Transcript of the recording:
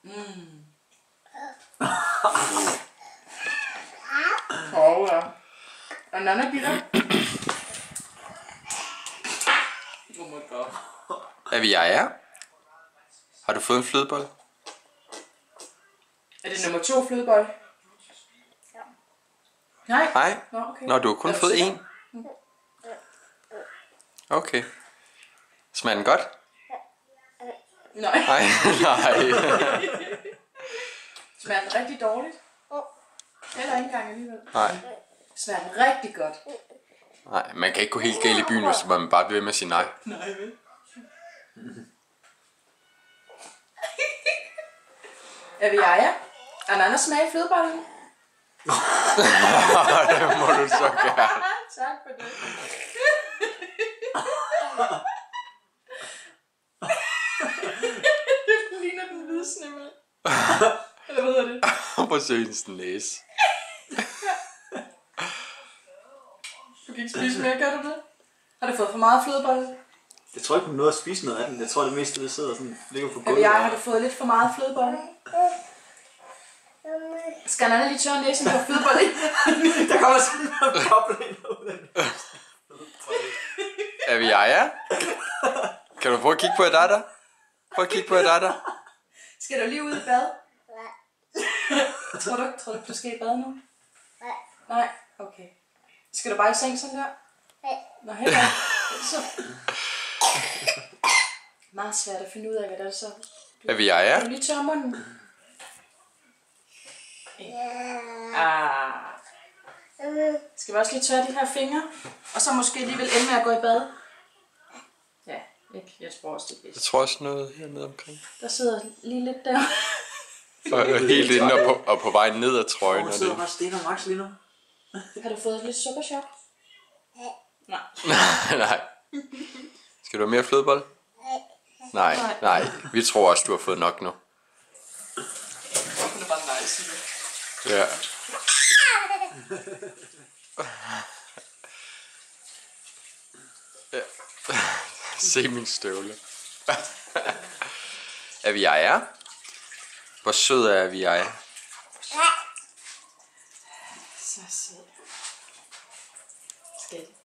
Ja. En anden bitter. Oh my god. Er vi Jaja? Har du fået en flødebolle? Er det nummer 2 flødebolle? Ja. Nej? Nej. Nå, okay. Nå, du har kun Er du fået sikker? én. Okay. Smager den godt? Nej. Nej, nej. Smager den rigtig dårligt? Eller ikke engang alligevel? Nej. Smager den rigtig godt? Nej, man kan ikke gå helt galt i byen, hvis man bare bliver ved med at sige nej. Nej, vel? Er vi Jaja? Ananas smag i flødebollen? Det må du så gerne. Tak for det. Det ligner den hvide snimmel. Eller hvad hedder det? Prøv at se hendes næse. Du kan ikke spise mere, kan du det? Har du fået for meget flødebolle? Jeg tror ikke, hun nåede at spise noget af den. Jeg tror, det meste, det sidder sådan, ligger på Er vi gulvet. Jaja? Har du fået lidt for meget flødebolle? Skal Anna lige tørre næsen på flødebolle? Der kommer sådan en kobling ud af den. Er vi Jaja? Kan du prøve at kigge på Adada? Prøv at kigge på Adada. Skal du lige ud i bad? Tror du, du skal i bad nu? Nej? Okay. Skal du bare i seng sådan der? Nå, heller ikke. Så. Meget svært at finde ud af, hvad det er så. Er vi Jaja? Kan du lige tørre munden? Ah. Skal vi også lige tørre de her fingre? Og så måske alligevel ende med at gå i bad? Ja, ikke? Jeg tror også det er Jeg bedst. tror også noget hernede omkring. Der sidder lige lidt der. Og helt inde og på vej ned ad trøjen. Hvor Og sidder det. bare Sten og Max lige nu? Har du fået lidt sukkerchok? Nej. Nej. Skal du have mere flødebolle? Nej, nej. Vi tror også, du har fået nok nu. Det er bare nice. Ja. Ja. Se min støvle. Er vi Jaja? Hvor sød er vi Jaja? Så sød. Skal